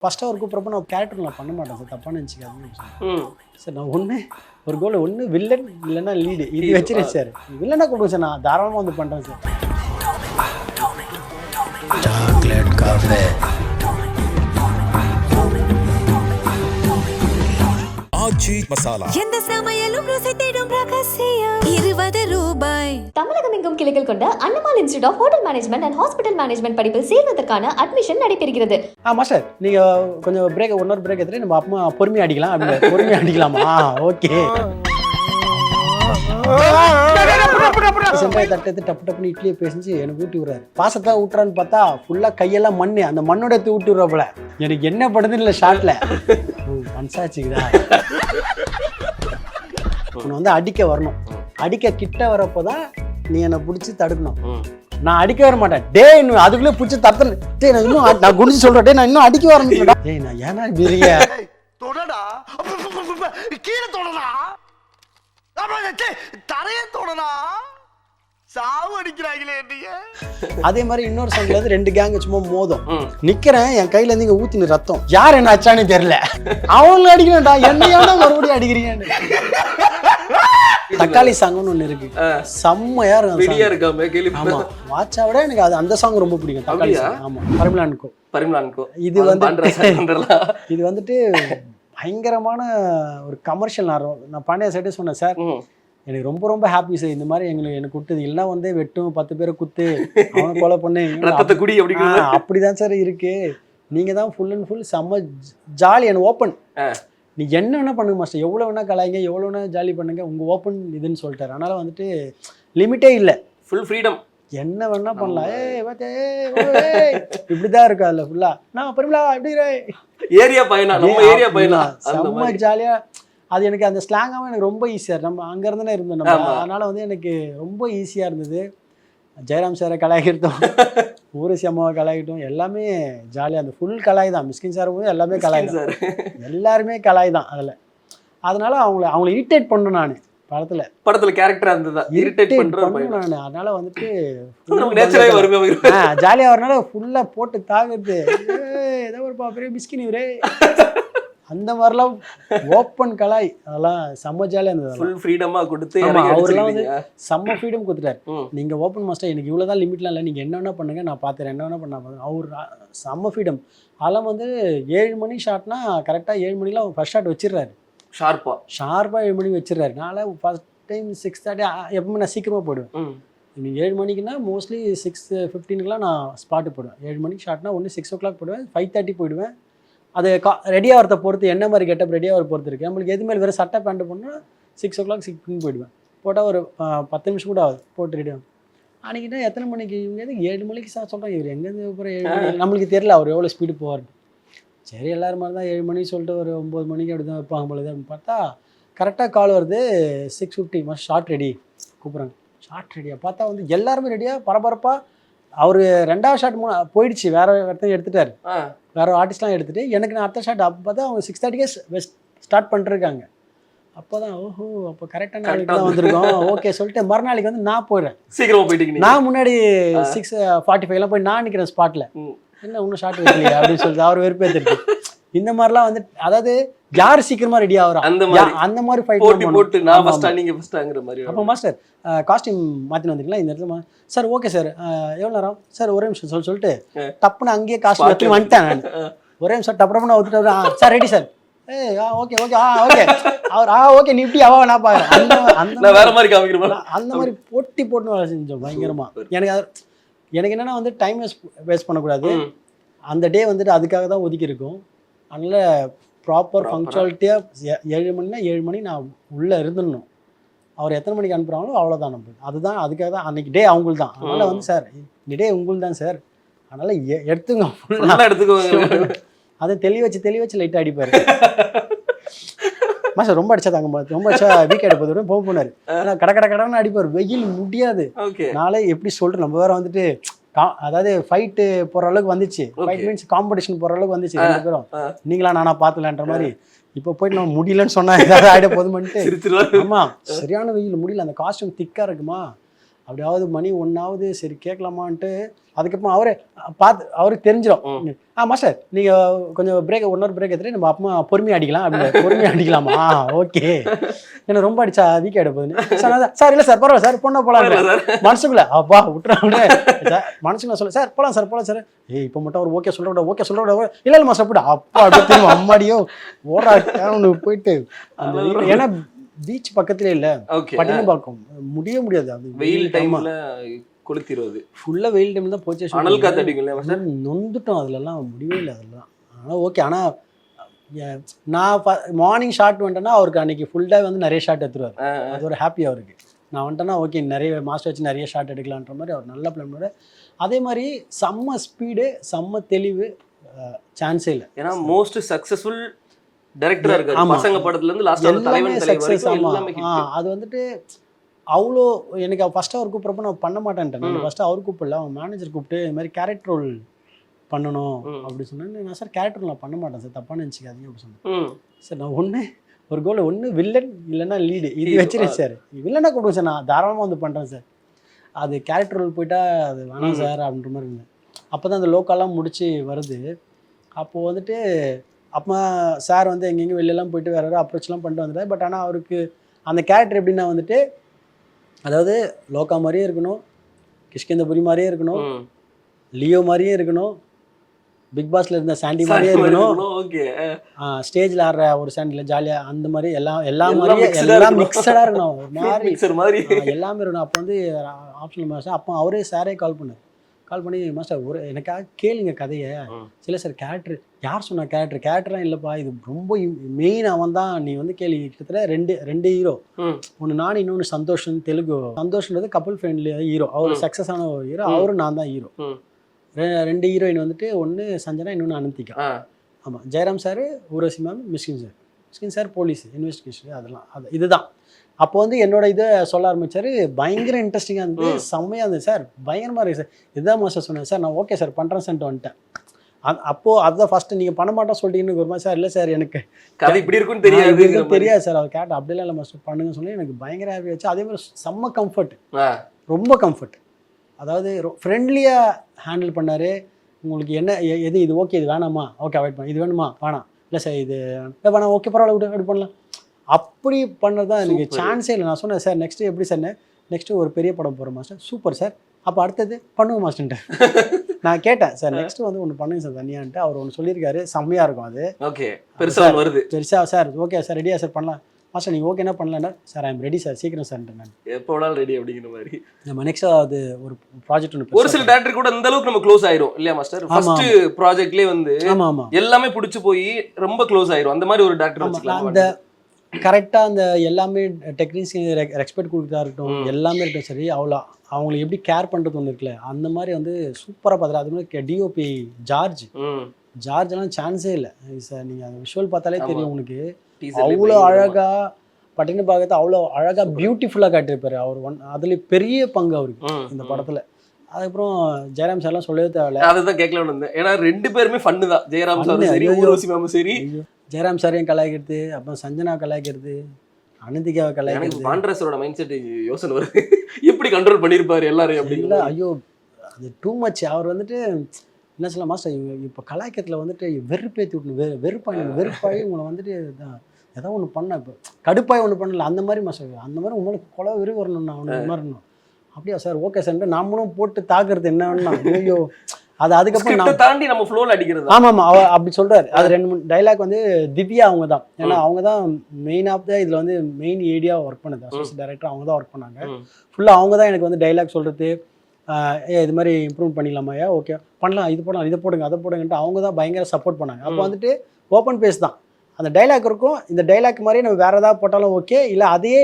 First அவர் கூப்பிட்றப்ப நான் character நான் பண்ண மாட்டேன் சார், தப்பான நினச்சிக்காதுன்னு சார். நான் ஒரு கோல் ஒன்று வில்லன் இல்லைன்னா லீடு இது வச்சிருக்கேன் சார். வில்லனா கூப்பிடுங்க சார், நான் தாராளமாக வந்து பண்ணுறேன் சார். சாக்லேட் காஃபே ஆச்சி மசாலா எந்த சமையலும் ருசி தேடும் ரகசியம் 20 ரூபாய். தமிழகம் எங்கும் கிளைகள் கொண்ட Annamal institute of hotel management and hospital management படிப்பில் சேர்வதற்கான அட்மிஷன் நடைபெறுகிறது. மாஸ்டர் நீங்கள் கொஞ்சம் பிரேக் ஒன்னொரு பிரேக் எடுத்துட்டு நம்ம அப்பமா பொறுமையாக அடிக்கலாம். அப்படி பொறுமையாக அடிக்கலாமா? ஓகே. சென்றாய் தட்டத்து டப்பு டப்புன்னு இட்லியை பேசிச்சு எனக்கு ஊட்டி விடுறாரு. பாசத்தை ஊட்டுறான்னு பார்த்தா ஃபுல்லாக கையெல்லாம் மண்ணு, அந்த மண்ணோட எடுத்து ஊட்டி விடுறப்பல எனக்கு என்ன படுதுன்னு இல்லை ஷார்ட்ல மனசாச்சுக்குதா. உன்னை வந்து அடிக்க வரணும், அடிக்க கிட்ட வரப்போதான் நீ என்னை பிடிச்சி தடுக்கணும். நான் அடிக்க வர மாட்டேன். டே இன்னும் அதுக்குள்ளே பிடிச்சி தடுத்து டே நான் இன்னும் நான் குடிச்சு சொல்கிறேன். டே நான் இன்னும் அடிக்க வரணும்டா. டேய் நான் ஏன்னா பெரிய தொடடா கீழே தொடடா தரையே தொடடா சாவு அடிக்கிறாங்களே. அதே மாதிரி இன்னொரு சங்கில இருந்து 2 கேங் சும்மா மோதும். நிக்கிறேன், என் கையில இருந்து இங்க ஊத்தின ரத்தம். யார் என்ன அச்சானே தெரியல. அவங்களும் அடிக்கிறேன்டா, என்னையோட மறுபடியும் அடிக்கிறீங்க. தக்காளி சாங்னு ஒண்ணு இருக்கு, செம்மையா இருக்கும். ஆமா, வாட்சா விட எனக்கு அது அந்த சாங் ரொம்ப பிடிக்கும். தக்காளி சாங். ஆமா, பரிமளான்கோ. இது வந்துட்டு பயங்கரமான ஒரு கமர்ஷியல். நான் பாண்டியா சைடு சொன்னேன் சார், எனக்கு ரொம்ப ரொம்ப ஹாப்பி சார். இந்த மாதிரி எனக்கு விட்டது இல்லைன்னா வந்து வெட்டும் 10 பேரை குத்து அவனை கொலை பண்ணு அப்படிதான் சார் இருக்கு. நீங்க தான் ஃபுல் அண்ட் ஃபுல் செம்ம ஜாலி அண்ட் ஓப்பன். நீ என்ன வேணா பண்ணுங்க மாஸ்டர், எவ்வளோ வேணா கலாய்ங்க, எவ்வளோ வேணா ஜாலி பண்ணுங்க, உங்க ஓப்பன் இதுன்னு சொல்லிட்டாரு. அதனால வந்துட்டு லிமிட்டே இல்லை, ஃபுல் ஃப்ரீடம், என்ன வேணா பண்ணலாம். இப்படிதான் இருக்கு அதுல ஃபுல்லா. நான் பரிமளா எப்படி ஏரியா பையனா, நம்ம ஏரியா பையனா செம்ம ஜாலியா. அது எனக்கு அந்த ஸ்லாங்காகவும் எனக்கு ரொம்ப ஈஸியாக, நம்ம அங்கேருந்து தானே இருந்தோம் நம்ம. அதனால் வந்து எனக்கு ரொம்ப ஈஸியாக இருந்தது. ஜெயராம் சாரை கலாய்க்கிட்டோம், ஊரசி அம்மாவை கலாய்க்கிட்டோம், எல்லாமே ஜாலியாக அந்த ஃபுல் கலாய் தான். மிஸ்கின் சார் போது எல்லாமே கலாய் தான், எல்லாருமே கலாய் தான் அதில். அதனால அவங்கள இரிட்டேட் பண்ணணும் நான் படத்தில் கேரக்டரா இருந்ததா இரிட்டேட் பண்ணுறேன் நான். அதனால வந்துட்டு ஜாலியாக வரனால ஃபுல்லாக போட்டு தாக்குறது. ஏதோ ஒரு பெரிய மிஸ்கின் இவரே அந்த மாதிரிலாம் ஓப்பன் கலாய், அதெல்லாம் செம்ம ஜாலியாக இருந்தது. ஃபுல் ஃப்ரீடமாக கொடுத்து அவர்லாம் வந்து செம்ம ஃப்ரீடம் கொடுத்துட்டாரு. நீங்கள் ஓப்பன் மாஸ்டர், எனக்கு இவ்வளோ தான் லிமிட்லாம் இல்லை, நீங்கள் என்ன வேணா பண்ணுங்க, நான் பார்த்துறேன், என்ன வேணா பண்ண. அவர் செம்ம ஃப்ரீடம். அதெல்லாம் வந்து 7 மணி ஷாட்னா கரெக்டாக 7 மணிலாம் ஃபர்ஸ்ட் ஷாட் வச்சிடுறாரு. ஷார்ப்பாக 7 மணி வச்சிடுறாரு. நான் ஃபர்ஸ்ட் டைம் 6:30 எப்பவுமே நான் சீக்கிரமாக போயிடுவேன். நீங்கள் 7 மணிக்குன்னா மோஸ்ட்லி 6:15 நான் ஸ்பாட்டு போடுவேன். 7 மணிக்கு ஷாட்னா ஒன்று 6 o'clock போயிடுவேன், 5:30 போயிடுவேன். அது ரெடியாக வரத்தை பொறுத்து, என்ன மாதிரி கெட்டப் ரெடியாக வர பொறுத்து இருக்குது. நம்மளுக்கு எது மேலே வேறு சட்டை பேண்ட்டு போனால் 6 o'clock 6 போயிடுவேன். போட்டால் ஒரு 10 நிமிஷம் கூட ஆகுது போட்டு ரெடி ஆகும். அன்றைக்கிட்ட எத்தனை மணிக்கு இவங்க 7 மணிக்கு சொல்கிறேன். இவர் எங்கேருந்து அப்புறம் 7 மணி நம்மளுக்கு தெரியல அவர் எவ்வளோ ஸ்பீடு போவார். சரி எல்லாரும் மாதிரி தான் 7 மணி சொல்லிட்டு ஒரு 9 மணிக்கு அப்படி தான் வைப்பாங்க பொழுது அப்படின்னு பார்த்தா கரெக்டாக கால் வருது. 6:50 மாஸ்டர் ஷார்ட் ரெடி கூப்பிட்றாங்க. ஷார்ட் ரெடியாக பார்த்தா வந்து எல்லாருமே ரெடியாக பரபரப்பாக. அவர் 2வது ஷாட் போயிடுச்சு, வேற ஒருத்தங்க எடுத்துட்டாரு, வேற ஆர்டிஸ்ட்லாம் எடுத்துட்டு எனக்கு நான் அடுத்த ஷாட் அப்போ தான் அவங்க 6:30 ஸ்டார்ட் பண்ணிருக்காங்க. அப்போ தான் ஓஹோ அப்போ கரெக்டான நாளைக்கு தான் வந்திருக்கோம் ஓகே சொல்லிட்டு மறுநாளைக்கு வந்து நான் போயிடுறேன். சீக்கிரமா போயிட்டீங்க. நான் முன்னாடி 6:45 போய் நான் நிற்கிறேன் ஸ்பாட்டில். என்ன இன்னும் ஷார்ட் வைக்கலையா அப்படின்னு சொல்லிட்டு அவர் வெறுப்பேற்றிருக்கு. இந்த மாதிரிலாம் வந்து அதாவது யார் சீக்கிரமா ரெடி ஆகுறா அந்த மாதிரி ஃபைட் போட்டு நான் ஃபர்ஸ்ட் நீங்க ஃபர்ஸ்ட்ங்கற மாதிரி. அப்போ மாஸ்டர் காஸ்டியூம் மாத்தின வந்தீங்களா இந்த இடத்துல? சார் ஓகே சார் எவ்வளோ நேரம் சார் ஒரே நிமிஷம் சொல்லிட்டு டப்புன்னு அங்கேயே காஸ்டியூம் எடுத்து வந்துட்டேன் நான். ஒரே நிமிஷம் டப்புன்னு ஒத்துட்டு sir ready sir okay okay okay அவர் ஓகே நீ இப்படி நான் பாக்குறேன். அந்த வேற மாதிரி காமிக்கிறேன். அந்த மாதிரி போட்டு வேலை செஞ்சோம் பயங்கரமா. எனக்கு என்னன்னா வந்து டைம் வேஸ்ட் பண்ணக்கூடாது. அந்த டே வந்துட்டு அதுக்காக தான் ஒதுக்கி இருக்கும். அதனால் ப்ராப்பர் பங்க்சுவாலிட்டியாக 7 மணினா 7 மணி நான் உள்ளே இருந்துடணும். அவர் எத்தனை மணிக்கு அனுப்புகிறாங்களோ அவ்வளோதான் நம்மளுக்கு. அதுதான் அதுக்காக தான் அன்றைக்கி டே அவங்களுக்கு தான். அதனால் வந்து சார் இந்த டே உங்களுக்கு தான் சார், அதனால் எடுத்துங்க ஃபுல்லாக எடுத்துக்கோங்க. அதை தெளி வச்சு லைட்டாக அடிப்பார். மாஸ்டர் ரொம்ப அடிச்சா தாங்க ரொம்ப அடிச்சா வீக்கெட் போதும் போனார். ஆனால் கடன்னு அடிப்பார், வெயில் முடியாது. நாளே எப்படி சொல்கிறேன், நம்ம வேறு வந்துட்டு அதாவது ஃபைட்டு போகிற அளவுக்கு வந்துச்சு. ஃபைட் மீன்ஸ் காம்படிஷன் போகிற அளவுக்கு வந்துச்சு 2 பேரும். நீங்களா நானா பார்த்துலான்ற மாதிரி. இப்போ போயிட்டு நம்ம முடியலன்னு சொன்னா ஏதாவது ஆகிட போதுமான்ட்டு. ஆமாம் சரியான வெயில் முடியல. அந்த காஸ்டியூம் திக்காக இருக்குமா, அப்படியாவது மணி 1ஆவது சரி கேட்கலாமான்ட்டு அதுக்கப்புறம் அவருக்கு தெரிஞ்சிடும். மாஸ்டர் நீங்கள் கொஞ்சம் பிரேக் 1 hour பிரேக் எடுத்துட்டு நம்ம அப்புறமா பொறுமையாக அடிக்கலாம் அப்படின்னு. பொறுமையாக அடிக்கலாமா? ஓகே. எனக்கு ரொம்ப அடிச்சா வீக் ஆகிட போகுதுன்னு சார் இல்லை சார் பரவாயில்ல சார் பொண்ணை போகலாம் மனசுக்குள்ள அப்பா விட்டுறாங்க சார் மனசுக்குள்ள சொல்ல சார் போகலாம் சார் ஏய் இப்போ மட்டும் அவர் ஓகே சொல்ல விட இல்லை மாஸ்டர் போய்ட்டு அப்பா அப்படியே திரும்ப அம்மாடியோ ஓடுறாங்க போயிட்டு அந்த ஏன்னா பீச் பக்கத்துலேயே இல்லை பட்டினப்பாக்கம் முடியாது அது வெயில் டைம்ல கொளுத்திடுவது ஃபுல்லாக வெயில் டைமில் தான் போச்சு. அனல் காத்து அடிக்கும்ல நொந்துட்டோம் அதுலலாம் முடியவே இல்லை அதெல்லாம். ஆனால் ஓகே. ஆனால் நான் மார்னிங் ஷாட் வந்துட்டேன்னா அவருக்கு அன்றைக்கி ஃபுல் டே வந்து நிறைய ஷாட் எடுத்துருவார். அது ஒரு ஹாப்பி அவருக்கு. நான் வந்துட்டேன்னா ஓகே நிறைய மாஸ்டர் வச்சு நிறைய ஷாட் எடுக்கலான்ற மாதிரி அவர் நல்ல பிளான் பண்ணார். அதே மாதிரி செம்ம ஸ்பீடு செம்ம தெளிவு சான்ஸே இல்லை. ஏன்னா மோஸ்ட் சக்ஸஸ்ஃபுல் டைரக்டரா இருக்காரு பசங்க படத்துல இருந்து லாஸ்ட் தலைவன் வரைக்கும். அது வந்துட்டு அவ்வளோ எனக்கு ஃபஸ்ட்டு அவர் கூப்பிட்றப்ப நான் பண்ண மாட்டேன்ட்டேன். நான் ஃபஸ்ட்டு அவர் கூப்பிடல, அவங்க மேனேஜர் கூப்பிட்டு இது மாதிரி கேரக்டர் ரோல் பண்ணணும் அப்படி சொன்னேன். நான் சார் கேரக்டர் ரோல் நான் பண்ண மாட்டேன் சார், தப்பாக நினச்சிக்காதீங்க அப்படி சொன்னேன். சார் நான் ஒரு கோல் வில்லன் இல்லைன்னா லீடு இது வச்சிருக்கேன் சார். வில்லனாக கூப்பிடுங்க சார், நான் தாராளமாக வந்து பண்ணுறேன் சார். அது கேரக்டர் ரோல் போயிட்டா அது வேணாம் சார் அப்படின்ற மாதிரி இருந்தேன். அப்போ தான் அந்த லோக்கல்லாம் முடிச்சு வருது. அப்போது வந்துட்டு அப்போ சார் வந்து எங்கெங்கே வெளியெல்லாம் போயிட்டு வேறு அப்ரோச்லாம் பண்ணிட்டு வந்துட்டார். பட் ஆனால் அவருக்கு அந்த கேரக்டர் எப்படின்னா வந்துட்டு அதாவது லோக்கா மாதிரியே இருக்கணும், கிஷ்கிந்தபுரி மாதிரியே இருக்கணும், லியோ மாதிரியே இருக்கணும், பிக் பாஸ்ல இருந்த சாண்டி மாதிரியே இருக்கணும், ஸ்டேஜில் ஆடுற ஒரு சாண்டில் ஜாலியாக அந்த மாதிரி எல்லாம் மிக்சடாக இருக்கணும். ஒரு மாதிரி எல்லாமே இருக்கணும். அப்போ வந்து ஆப்ஷனல் மாஸ்டர் அப்போ அவரே சாரே கால் பண்ணி மாஸ்டர் ஒரு எனக்காக கேளுங்க கதையை. சில சார் கேரக்டர் யார் சொன்ன கேரக்டர்லாம் இல்லைப்பா, இது ரொம்ப மெயின் அவன் தான், நீ வந்து கேள்வி. கிட்டத்தட்ட ரெண்டு ஹீரோ, ஒன்று நான் இன்னொன்று சந்தோஷம். தெலுங்கு சந்தோஷன்றது கப்பல் ஃப்ரெண்ட்லி ஹீரோ, அவர் சக்ஸஸ் ஆன ஒரு ஹீரோ, அவரும் நான் தான் ஹீரோ. 2 ஹீரோயின் வந்துட்டு ஒன்று சஞ்சனா இன்னொன்று அனந்திகா. ஆமாம், ஜெயராம் சார், ஊர்வசி மேம், மிஸ்கின் சார் போலீஸ் இன்வெஸ்டிகேஷன் அதெல்லாம் இதுதான். அப்போ வந்து என்னோட இதை சொல்ல ஆரம்பித்தார். பயங்கர இன்ட்ரெஸ்டிங்காக இருந்தது, செம்மையாக இருந்தது சார், பயங்கரமாக இருக்குது சார். இதுதான் மாஸ்டர் சொன்னேன் சார், நான் ஓகே சார் பண்ணுறேன் சார்ட்டு வந்துட்டேன். அப்போது அதுதான் ஃபஸ்ட்டு நீங்கள் பண்ண மாட்டோம் சொல்லிட்டீங்கன்னு ஒரு மாதிரி சார் இல்லை சார் எனக்கு கதை இப்படி இருக்குன்னு தெரியாது சார். அவர் கேட்ட அப்படிலாம் இல்லை மாஸ்டர் பண்ணுங்கன்னு சொல்லி எனக்கு பயங்கர ஹாப்பி ஆச்சு. அதே மாதிரி செம்ம கம்ஃபர்ட், ரொம்ப கம்ஃபர்ட். அதாவது ஃப்ரெண்ட்லியாக ஹேண்டில் பண்ணார். உங்களுக்கு என்ன இது ஓகே இது வேணாமா, ஓகே அவாய்ட் பண்ண, இது வேணுமா வேணாம், இல்லை சார் இது வேணாம், ஓகே பரவாயில்ல விட்டு அப்படி பண்ணலாம். அப்படி பண்ணது தான் எனக்கு சான்ஸே இல்லை. நான் சொன்னேன் சார் நெக்ஸ்ட்டு எப்படி சார், நெக்ஸ்ட்டு ஒரு பெரிய படம் போகிறேன் மாஸ்டர். சூப்பர் சார், அப்போ அடுத்தது பண்ணுவோம் மாஸ்டர்ன்ட்டு நான் கேட்டேன் சார் நெக்ஸ்ட்டு வந்து ஒன்று பண்ணுங்க சார் தனியான்ட்டு. அவர் ஒன்று சொல்லியிருக்காரு, செம்மையாக இருக்கும் அது. ஓகே பெருசாக வருது பெருசாக சார் ஓகே சார் ரெடியா சார் பண்ணலாம் மாஸ்டர், நீங்கள் ஓகே என்ன பண்ணலான்னா sir I am ready sir சீக்கிரம் சார்ன்ட்டு. நான் எப்போ வேணாலும் ரெடி அப்படிங்கிற மாதிரி நம்ம நெக்ஸ்ட்டாக அது ஒரு ப்ராஜெக்ட் ஒன்று. ஒரு சில டேரக்டர் கூட இந்த அளவுக்கு நம்ம க்ளோஸ் ஆயிரும் இல்லையா மாஸ்டர்? ஃபர்ஸ்ட் ப்ராஜெக்ட்லேயே வந்து எல்லாமே பிடிச்சி போய் ரொம்ப க்ளோஸ் ஆயிரும். அந்த மாதிரி ஒரு டேரக்டர் வச்சுக்கலாம். அந்த கரெக்டாக அந்த எல்லாமே டெக்னீஷியன் ரெஸ்பெக்ட் கொடுக்குறதா இருக்கட்டும், எல்லாமே இருக்கட்டும் சரி, அவங்களுக்கு எப்படி கேர் பண்ணுறது ஒன்று இருக்குல்ல, அந்த மாதிரி வந்து சூப்பராக பார்த்துரு. அது மாதிரி டிஓபி ஜார்ஜெல்லாம் சான்ஸே இல்லை சார். நீங்கள் அந்த விஷுவல் பார்த்தாலே தெரியும் உங்களுக்கு, அவ்வளோ அழகாக பட்டின பாகத்தை அவ்வளோ அழகாக பியூட்டிஃபுல்லாக காட்டியிருப்பாரு அவர். அதுலேயே பெரிய பங்கு அவருக்கு இந்த படத்தில். அதுக்கப்புறம் ஜெயராம் சார்லாம் சொல்லவே தேவையில்ல. அதுதான் கேட்கலாம்னு இருந்தேன். ஏன்னா 2 பேருமே ஃபன்னு தான். ஜெயராம் சார் சரி, ஊர்வசி மேம் சரி. ஜெயராம் சாரையும் கலாய்க்கிறது, அப்புறம் சஞ்சனா கலாய்க்கிறது, அனந்திகாவை கலாய்க்கிறது. பாண்டரஸரோட மைண்ட் செட் யோசனை வருது, எப்படி கண்ட்ரோல் பண்ணியிருப்பாரு எல்லாரும் அப்படிங்களா? ஐயோ அது டூ மச். அவர் வந்துட்டு என்ன சொல்லலாம் மாஸ்டர், இப்போ கலாய்க்கத்தில் வந்துட்டு வெறுப்பேற்றி விட்டு வெறுப்பாகி உங்களை வந்துட்டு ஏதாவது ஒன்று பண்ண, இப்போ கடுப்பாய் ஒன்று பண்ணல அந்த மாதிரி மாஸ்டர். அந்த மாதிரி உங்களுக்கு கொலை வெறி வரணும்னா அவனுக்கு மாதிரி இருக்கணும். அப்படியா சார் ஓகே சார், நாமளும் போட்டு தாக்குறது என்னன்னா ஐயோ அது அதுக்கப்புறம் தாண்டி நம்ம ஃப்ளோல அடிக்கிறது. ஆமாம் அப்படி சொல்றாரு. அது 2-3 டைலாக் வந்து திவ்யா அவங்க தான். ஏன்னா அவங்க தான் மெயின் ஆஃப் த இதில் வந்து மெயின் ஏரியாவை ஒர்க் பண்ணுது. அசோசியேட் டைரக்டர் அவங்க தான் ஒர்க் பண்ணாங்க ஃபுல்லாக. அவங்க தான் எனக்கு வந்து டைலாக் சொல்கிறது, இது மாதிரி இம்ப்ரூவ் பண்ணிடலாமாயா, ஓகே பண்ணலாம், இது போடலாம், இதை போடுங்க அதை போடுங்கன்ட்டு அவங்க தான் பயங்கர சப்போர்ட் பண்ணாங்க. அப்போ வந்துட்டு ஓப்பன் பேஸ் தான் அந்த டைலாக் இருக்கும். இந்த டைலாக் மாதிரி நம்ம வேறு ஏதாவது போட்டாலும் ஓகே, இல்லை அதையே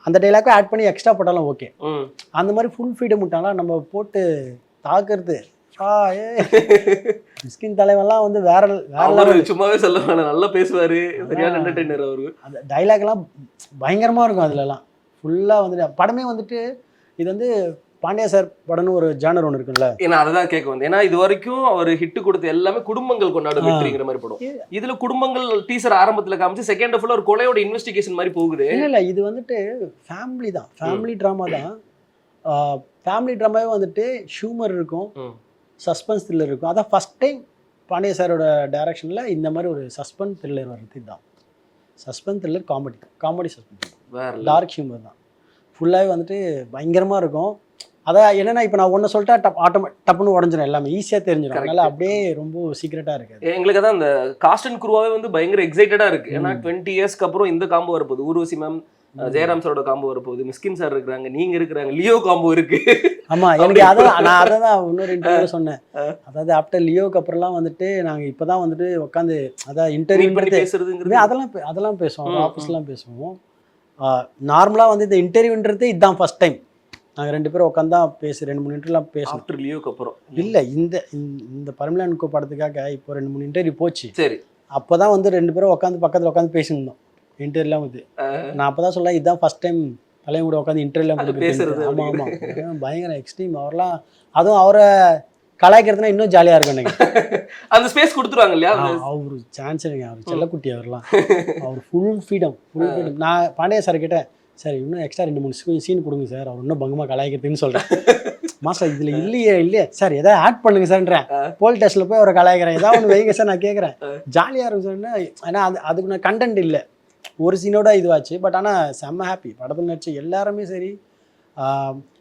அந்த டைலாக்கை ஆட் பண்ணி எக்ஸ்ட்ரா போட்டாலும் ஓகே. அந்த மாதிரி ஃபுல் ஃப்ரீடம் விட்டாங்களா நம்ம போட்டு தாக்குறது. மிஸ்கின் தலைவெல்லாம் வந்து வேற சும்மாவே சொல்ல வேணாம், நல்லா பேசுவாரு, சரியான என்டர்டெய்னர் அவரு. அந்த டைலாக் எல்லாம் பயங்கரமா இருக்கும். அதுலலாம் ஃபுல்லா வந்துட்டு படமே வந்துட்டு இது வந்து பாண்டியா சார் படம்னு ஒரு ஜானர் ஒன்று இருக்குல்ல. ஏன்னா அதான் கேட்க வந்து, ஏன்னா இது வரைக்கும் அவர் ஹிட் கொடுத்த எல்லாமே குடும்பங்கள் கொண்டாடும் வெற்றிங்கிற மாதிரி படம். இதுல குடும்பங்கள் டீசர் ஆரம்பத்துல காமிச்சு செகண்ட் ஹாஃப்ல ஒரு கொலையோட இன்வெஸ்டிகேஷன் மாதிரி போகுது. இல்ல இது வந்துட்டு ஃபேமிலி தான், ஃபேமிலி டிராமா தான். ஃபேமிலி ட்ராமாவே வந்துட்டு ஹியூமர் இருக்கும், சஸ்பென்ஸ் த்ரில்லர் இருக்கும். அதான் ஃபஸ்ட் டைம் பாண்டிய சாரோட டைரக்ஷனில் இந்த மாதிரி ஒரு சஸ்பென்ஸ் த்ரில்லர் வர்றது இதுதான். Suspense thriller comedy suspense, dark humour தான். ஃபுல்லாகவே வந்துட்டு பயங்கரமாக இருக்கும். அதான் என்னன்னா இப்போ நான் ஒன்று சொல்லிட்டா டப்புன்னு உடஞ்சிடும், எல்லாமே ஈஸியாக தெரிஞ்சிடும். அதனால அப்படியே ரொம்ப சீக்ரெட்டாக இருக்காது. எங்களுக்கு அதான் அந்த காஸ்ட் அண்ட் குரூவாவே வந்து பயங்கர எக்ஸைட்டடாக இருக்குது. ஏன்னா 20 இயர்ஸ்க்கு அப்புறம் இந்த காம்போ வரப்போகுது. ஊர்வசி மேம், ஜெயராம் சாரோட காம்போ வரப்போகுது, மிஸ்கின் சார் இருக்கிறாங்க, நீங்க இருக்கிறாங்க, லியோ காம்போ இருக்கு. ஆமா, எனக்கு நான் அதை தான் இன்னொரு இன்டர்வியூ சொன்னேன். அதாவது ஆஃப்டர் லியோக்கு அப்புறம்லாம் வந்துட்டு நாங்கள் இப்போ தான் வந்துட்டு உட்காந்து அதான் இன்டர்வியூ பண்ணி பேசுறதுங்கிறது அதெல்லாம் பேசுவோம், ஆஃபீஸ்லாம் பேசுவோம். நார்மலாக வந்து இந்த இன்டர்வியூன்றது இதுதான் ஃபர்ஸ்ட் டைம். நாங்கள் 2 பேரும் உட்காந்து தான் பேசி 2-3 இன்டர்வியூலாம் பேசுவோம். ஆஃப்டர் லியோக்கு அப்புறம் இல்லை, இந்த பரிமளா படத்துக்காக இப்போ 2-3 இன்டர்வியூ போச்சு. சரி, அப்போ தான் வந்து 2 பேரும் பக்கத்தில் உட்காந்து பேசியிருந்தோம் இன்டர்வியூலாம் வந்து. நான் அப்போ தான் சொல்ல இதுதான் ஃபர்ஸ்ட் டைம் தலைவன் கூட உட்காந்து இன்டர்வியூலாம் பேசுறது. ஆமாம் ஆமாம், பயங்கர எக்ஸ்ட்ரீம். அவர்லாம் அதுவும் அவரை கலாய்க்கிறதுனா இன்னும் ஜாலியாக இருக்கும் எனக்கு. அந்த ஸ்பேஸ் கொடுத்துருவாங்க இல்லையா? அவரு சான்ஸ் இல்லைங்க, அவர் செல்லக்குட்டி. அவர்லாம் அவர் ஃபுல் ஃப்ரீடம். நான் பாண்டியா சார் கேட்டேன், சார் இன்னும் எக்ஸ்ட்ரா 2-3 சீன் கொடுங்க சார், அவர் இன்னும் பங்கமாக கலாய்க்கிறதுன்னு சொல்கிறேன். மாஸ்டர் இதில் இல்லையே சார், எதாவது ஆட் பண்ணுங்க சார்ன்றேன். போலீஸ் ஸ்டேஷனில் போய் அவரை கலாய்க்கிறேன், ஏதாவது ஒன்று வைங்க சார். நான் கேட்குறேன், ஜாலியாக இருக்கும் சார்னா. ஏன்னா அதுக்கு நான் கண்டென்ட் இல்லை, ஒரு சீனோட இதுவாச்சு. பட் ஆனால் செம்ம ஹாப்பி. படத்தில் நடிச்சு எல்லாருமே சரி.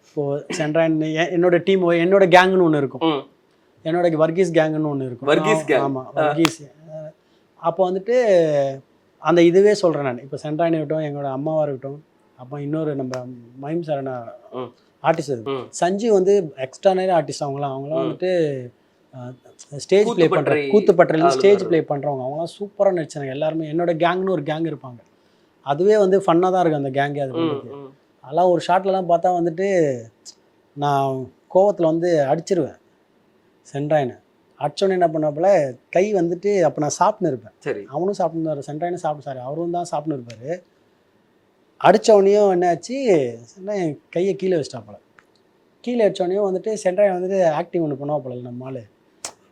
இப்போது சென்ட்ரான் என்னோட டீம், என்னோட கேங்குன்னு ஒன்று இருக்கும், என்னோட வர்கீஸ் கேங்குன்னு ஒன்று இருக்கும். ஆமாம், வர்கீஸ். அப்போ வந்துட்டு அந்த இதுவே சொல்கிறேன் நான். இப்போ சென்ட்ரான் இருக்கட்டும், எங்களோட அம்மாவாக இருக்கட்டும், அப்போ இன்னொரு நம்ம மைம் சார் ஆர்டிஸ்ட் சஞ்சீவ் வந்து எக்ஸ்ட்ரானரி ஆர்டிஸ்ட். அவங்களாம் வந்துட்டு ஸ்டேஜ் ப்ளே பண்ணுற கூத்துப்பட்டறையில் ஸ்டேஜ் ப்ளே பண்ணுறவங்க. அவங்களாம் சூப்பராக நடிச்சாங்க. எல்லாருமே என்னோட கேங்னு ஒரு கேங் இருப்பாங்க. அதுவே வந்து ஃபன்னாக தான் இருக்கும் அந்த கேங்கே. அது அதெல்லாம் ஒரு ஷார்ட்லலாம் பார்த்தா வந்துட்டு நான் கோவத்தில் வந்து அடிச்சிருவேன் சென்ட்ராயினை. அடிச்சோன்னே என்ன பண்ணப்பல கை வந்துட்டு அப்போ நான் சாப்பிட்னு இருப்பேன். சரி, அவனும் சாப்பிட்னு, சென்ட்ராயினும் சாப்பிட்டு அவரும் தான் சாப்பிட்னு இருப்பார். அடித்தவனையும் என்னாச்சு, என் கையை கீழே வச்சிட்டாப்பல. கீழே வச்சோடனையும் வந்துட்டு சென்ட்ராயின் வந்துட்டு ஆக்டிங் ஒன்று பண்ணுவாப்பல, நம்ம ஆள்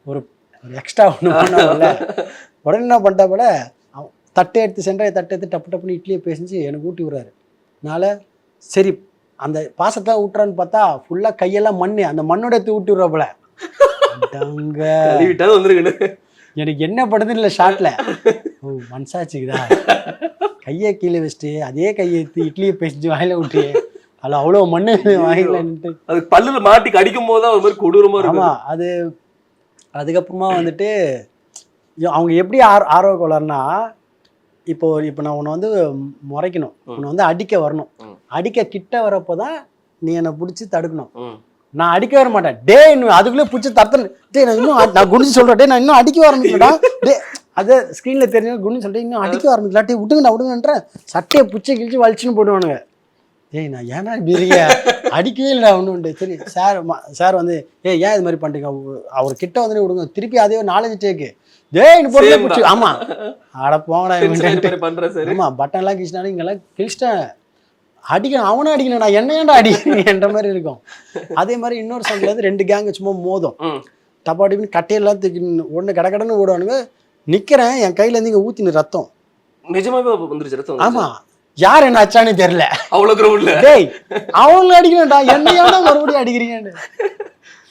ஒரு எக்ஸ்ட்ரா ஒன்று பண்ணாப்பல. உடனே என்ன பண்ணிட்டாப்பல, தட்டை எடுத்து சென்ட்ராயை தட்டை எடுத்து டப்புன்னு இட்லியை பேசிஞ்சு எனக்கு ஊட்டி விட்றாரு. அதனால் சரி அந்த பாசத்தை ஊட்டுறான்னு பார்த்தா ஃபுல்லாக கையெல்லாம் மண், அந்த மண்ணோட எடுத்து ஊட்டி விட்றாப்பல. எனக்கு என்ன படுதுன்னு இல்லை ஷார்ட்ல, ஓ மனசாச்சுக்குதா, கையை கீழே வச்சுட்டு அதே கையை எடுத்து இட்லியை பேசிச்சு வாயில விட்டு அதில் அவ்வளோ மண்ணு வாயில நின்று அது பல்லுல மாட்டி கடிக்கும் போது தான் ஒரு மாதிரி கொடூரமா இருக்கும். ஆமாம், அது அதுக்கப்புறமா வந்துட்டு அவங்க எப்படி ஆர்வ கோளாறுனா, இப்போ நான் உன்னை வந்து முறைக்கணும், உன்னை வந்து அடிக்க வரணும். அடிக்க கிட்ட வரப்போ தான் நீ என்னை பிடிச்சி தடுக்கணும். நான் அடிக்க வர மாட்டேன். டே இன்னும் அதுக்குள்ளே பிடிச்சி தடுத்து, டே நான் இன்னும் நான் குடிச்சு சொல்கிறேன், டே நான் இன்னும் அடிக்க ஆரம்பிக்கலடா, டே அது ஸ்க்ரீனில் தெரிஞ்ச குடின்னு சொல்லிட்டு இன்னும் அடிக்க ஆரம்பிக்கலா, டே விடுங்கன்றேன். சட்டையை பிடிச்சி கிழிச்சு வலிச்சுன்னு போடுவானுங்க. ஏய் நான் ஏன்னா இப்படி அடிக்கவே இல்லை ஒன்று. சரி சார் வந்து ஏன் இது மாதிரி பண்ணுறீங்க, அவர் கிட்ட வந்து விடுங்க, திருப்பி அதே 4-5 டேக்கு டேன்னு போட்டு பிடிச்சி. ஆமாம், அட போங்கடா பண்ணுறேன். சரி, ஆமாம், பட்டன்லாம் கிழிச்சினாலும் இங்கெல்லாம் கிழிச்சிட்டேன், அடிக்கணும், அவனும் அடிக்கணும், நான் என்ன ஏன்டா அடிக்கிறேன்ற மாதிரி இருக்கும். அதே மாதிரி இன்னொரு சண்டையில் வந்து 2 கேங்கு சும்மா மோதும், டப்பாடின்னு கட்டையெல்லாம் தூக்கி ஒன்று கடக்கடன்னு ஓடுவானுங்க. நிற்கிறேன், என் கையிலேருந்து இங்கே ஊற்றின ரத்தம் நிஜமாவே வந்துருச்சு ரத்தம். ஆமாம், யார் என்ன அச்சானே தெரியல. அவ்வளோ டேய் அவங்கள அடிக்கணும்டா, என்னையோட மறுபடியும் அடிக்கிறீங்கன்னு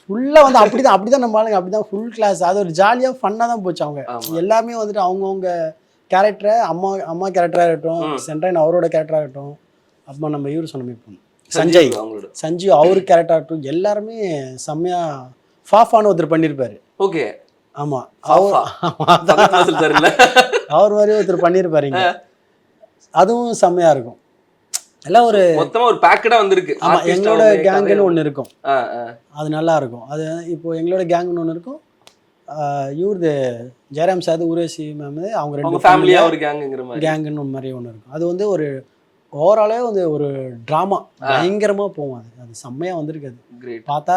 ஃபுல்லாக வந்து அப்படிதான் நம்ம ஆளுங்க அப்படிதான் ஃபுல் கிளாஸ். அது ஒரு ஜாலியாக ஃபன்னாக தான் போச்சு. அவங்க எல்லாமே வந்துட்டு அவங்கவுங்க கேரக்டரை, அம்மா கேரக்டராக இருக்கட்டும், சென்ட்ராயின் அவரோட கேரக்டராக இருக்கட்டும், அப்புறமா நம்ம இவர் சொன்னோம் இப்போ சஞ்சீவ் அவர் கேரக்டராக இருக்கட்டும், எல்லாருமே செம்மையா ஃபாஃபான்னு ஒருத்தர் பண்ணியிருப்பாரு. ஓகே, ஆமாம், அவர் மாதிரி ஒருத்தர் பண்ணியிருப்பாருங்க. அதுவும் செம்மையா இருக்கும். எல்லாம் ஒரு மொத்தமா ஒரு பேக்கடா வந்திருக்கு. ஆமா, எங்களோட கேங்குன்னு ஒன்று இருக்கும், அது நல்லா இருக்கும். அது இப்போ எங்களோட கேங்குன்னு ஒன்று இருக்கும். இவருது ஜெயராம் சார், ஊர்வசி மேம், அவங்க 2 ஃபேமிலியா ஒரு கேங்குன்னு மாதிரி ஒன்று இருக்கும். அது வந்து ஒரு ஓவராலே வந்து ஒரு ட்ராமா பயங்கரமா போகும். அது செம்மையா வந்திருக்காது. பார்த்தா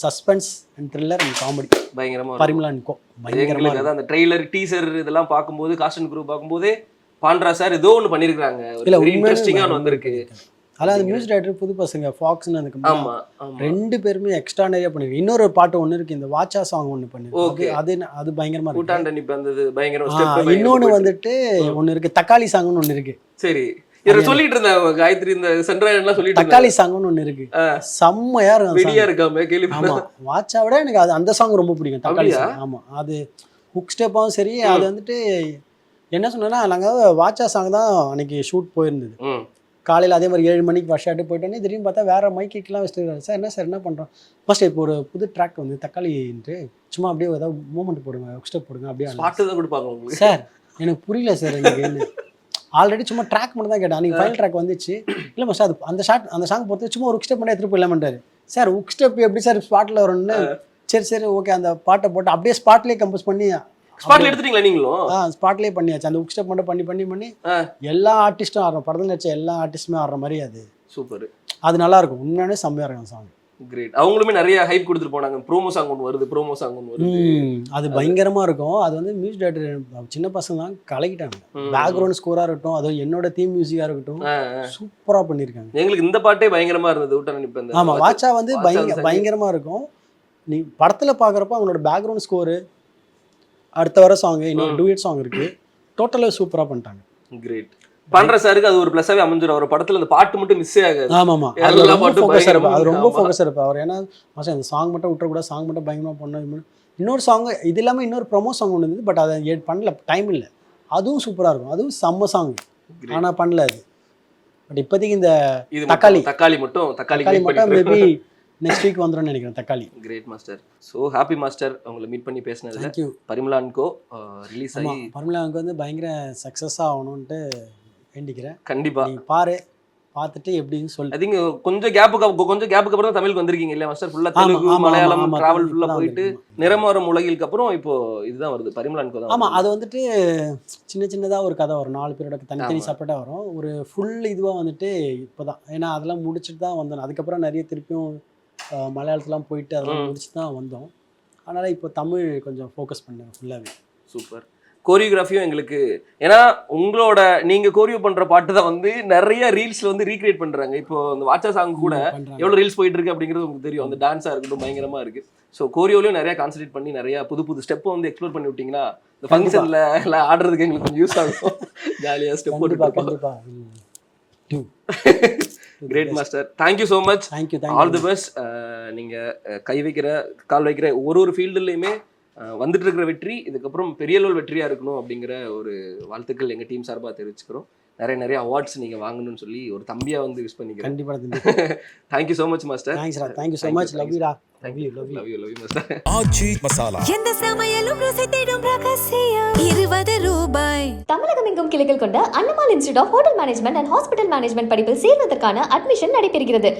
suspense and thriller and comedy பயங்கரமா பரிமளா பயங்கரமா. அந்த ட்ரெய்லர் டீசர் இதெல்லாம் பார்க்கும்போது, காஸ்ட் அண்ட் குரூப் பார்க்கும்போதே பாண்ட்ரா சார் ஏதோ ஒன்று பண்ணியிருக்காங்க, இன்ட்ரெஸ்டிங்காக ஒன்று வந்திருக்கு. அதில் அந்த மியூசிக் டைரக்டர் புது பசங்க ஃபாக்ஸ்னு அந்த 2 பேருமே எக்ஸ்ட்ரானரியாக பண்ணிருக்கு. இன்னொரு பாட்டு ஒன்று இருக்கு, இந்த வாட்சா சாங் ஒன்று பண்ணிருக்கு, அது பயங்கரமா இருக்கு. இன்னொன்று வந்துட்டு ஒன்று இருக்கு, தக்காளி சாங்னு ஒன்று இருக்கு. சரி, இதை சொல்லிட்டு இருந்தேன் காயத்ரி, இந்த சென்ட்ராய்டுலாம் சொல்லிட்டு தக்காளி சாங்னு ஒன்று இருக்கு, செம்மையா இருக்கும். வெடியா இருக்காம கேள்வி. ஆமா, வாட்சா விட எனக்கு அது அந்த சாங் ரொம்ப பிடிக்கும், தக்காளி சாங். ஆமா, அது ஹுக் ஸ்டெப்பாகவும் சரி. அது வந்துட்டு என்ன சொன்னேன்னா, நாங்கள் வாட்சா சாங் தான் அன்னைக்கு ஷூட் போயிருந்தது. காலையில் அதே மாதிரி 7 மணிக்கு ஃபர்ஸ்ட் ஷாட்டு போயிட்டோன்னே திடீர்னு பார்த்தா வேறு மைக்கெலாம் வச்சுட்டு, சார் என்ன பண்ணுறோம் ஃபர்ஸ்ட் இப்போ ஒரு புது ட்ராக் வந்து தக்காளின்ட்டு சும்மா அப்படியே ஏதாவது மூமெண்ட் போடுங்க, ஹுக் ஸ்டெப் போடுங்க அப்படியே பாட்டு தான் கொடுப்பாங்க உங்களுக்கு. சார் எனக்கு புரியல சார், எனக்கு என்ன ஆல்ரெடி சும்மா ட்ராக் மட்டும் தான் கேட்டேன். அன்றைக்கி ஃபைல் ட்ராக் வந்துச்சு. இல்லை சார் அது அந்த சாங் பொறுத்து சும்மா ஒரு ஹுக் ஸ்டெப் பண்ணி எடுத்துகிட்டு போயிடலாமான்ட்டாரு. சார் ஹுக் ஸ்டெப் எப்படி சார் ஸ்பாட்டில் வரும்னு, சரி ஓகே அந்த பாட்டை போட்டு அப்படியே ஸ்பாட்லேயே கம்போஸ் பண்ணி ஸ்பாட்ல எடுத்துட்டீங்களா நீங்களும்? ஸ்பாட்லேயே பண்ணியாச்சு. அந்த ஹுக் ஸ்டெப் மட்டும் பண்ணி எல்லா ஆர்டிஸ்ட்டும் ஆடுறோம், படத்தில் நடிச்ச எல்லா ஆர்டிஸ்ட்டுமே ஆடுற மாதிரி. அது சூப்பர், அது நல்லா இருக்கும், உண்மையானே செம்மையாக இருக்கும் சாங். கிரேட். அவங்களுமே நிறைய ஹைப் கொடுத்துட்டு போனாங்க. ப்ரோமோ சாங் ஒன்று வருது. அது பயங்கரமா இருக்கும். அது வந்து மியூசிக் டைரக்டர் சின்ன பசங்க தான் கலக்கிட்டாங்க. பேக்ரவுண்ட் ஸ்கோரா இருக்கட்டும், அது என்னோட தீம் மியூசிக்கா இருக்கட்டும், சூப்பரா பண்ணிருக்காங்க. எங்களுக்கு இந்த பாட்டே பயங்கரமா இருந்தது. விட்டா நிப்பேன். ஆமா, வாட்சா வந்து பயங்கரமா இருக்கும். நீ படத்துல பாக்குறப்ப அவங்களோட பேக்ரவுண்ட் ஸ்கோரு, அடுத்த வர சாங், இன்னொரு டூயட் சாங் இருக்கு, டோட்டலாக சூப்பரா பண்ணிட்டாங்க. கிரேட். பண்ற சாருக்கு அது ஒரு பிளஸாவே அமைஞ்சிரும். ஒரு படத்துல அந்த பாட்டு மட்டும் மிஸ்ஸே ஆகாது. ஆமா, அது ரொம்ப ஃபோக்கஸ் இருப்பாரு அவர். ஏன்னா இந்த சாங் மட்டும் விட்டுறக்கூடாது, சாங் மட்டும் பயங்கரமா பண்ணணும். இன்னொரு சாங் இது இல்லாமல் இன்னொரு ப்ரொமோ சாங் ஒன்று இருந்தது, பட் அதை பண்ணல, டைம் இல்லை. அதுவும் சூப்பரா இருக்கும், அதுவும் செம்ம சாங், ஆனா பண்ணல அது. பட் இப்போதைக்கு இந்த தக்காளி மட்டும் மேபி நெக்ஸ்ட் வீக் வந்துடும் நினைக்கிறேன். தக்காளி. Great master. So happy master, அவங்களை மீட் பண்ணி பேசினது. Thank you. Parimala and co release ஆகி பரிமளா அண்ட் கோ வந்து பயங்கர சக்ஸஸாக ஆகணும்ன்ட்டு வேண்டிக்கிறேன். கண்டிப்பா நீ பார்த்துட்டு எப்படின்னு சொல்லு. ஐ திங்க் கொஞ்சம் கேப்புக்கு அப்புறம் தான் தமிழுக்கு வந்திருக்கீங்க இல்லையா மாஸ்டர்? ஃபுல்லா தெலுங்கு, மலையாளம் டிராவல் ஃபுல்லா போயிட்டு நிறமாறும் உலகிற்கு அப்புறம் இப்போ இதுதான் வருது, பரிமளா அண்ட் கோ தான். ஆமா, அது வந்துட்டு சின்னதாக ஒரு கதை வரும், 4 பேரோட தனித்தனி செப்பரேட்டாக வரும். ஒரு ஃபுல் இதுவாக வந்துட்டு இப்போதான், ஏன்னா அதெல்லாம் முடிச்சுட்டு தான் வந்தோம். அதுக்கப்புறம் நிறைய திருப்பியும் மலையாளத்துலாம் போயிட்டு அதெல்லாம் முடிச்சு தான் வந்தோம். அதனால் இப்போ தமிழ் கொஞ்சம் ஃபோக்கஸ் பண்ணுங்க ஃபுல்லாகவே. சூப்பர். கோரியோகிராஃபியும் எங்களுக்கு, ஏன்னா உங்களோட நீங்கள் கோரியோ பண்ணுற பாட்டு தான் வந்து நிறைய ரீல்ஸில் வந்து ரீக்ரியேட் பண்ணுறாங்க. இப்போ அந்த வாட்சா சாங் கூட எவ்வளோ ரீல்ஸ் போயிட்டு இருக்கு அப்படிங்கிறது உங்களுக்கு தெரியும். அந்த டான்ஸாக இருக்கட்டும் பயங்கரமாக இருக்குது. ஸோ கோரியோலையும் நிறையா கான்சன்ட்ரேட் பண்ணி நிறையா புது ஸ்டெப்பை வந்து எக்ஸ்ப்ளோர் பண்ணி விட்டிங்கன்னா இந்த ஃபங்க்ஷனில் எல்லாம் ஆடுறதுக்கு எங்களுக்கு கொஞ்சம் யூஸ் ஆகும். ஜாலியாக ஸ்டெப் போட்டு. Great master, thank you so much. All the best. நீங்கள் கால் வைக்கிற ஒரு ஃபீல்டுலையுமே வந்துட்டு இருக்கிற வெற்றி இதுக்கப்புறம் பெரிய லெவல் வெற்றியாக இருக்கணும் அப்படிங்கிற ஒரு வாழ்த்துக்கள் எங்கள் டீம் சார்பாக தெரிவிச்சுக்கிறோம். நிறைய அவார்ட்ஸ் நீங்கள் வாங்கணும்னு சொல்லி ஒரு தம்பியாக வந்து விஷ் பண்ணிக்கிறேன். கண்டிப்பாக. Thank you so much master. Thank you so much. Love you master. Aachi masala. எந்த சமையலும் ருசி தேடும் ரகசியம் 20 ரூபாய். தமிழகம் எங்கும் கிளைகள் கொண்ட Annamal institute of hotel management and hospital management படிப்பில் சேர்வதற்கான அட்மிஷன் நடைபெறுகிறது.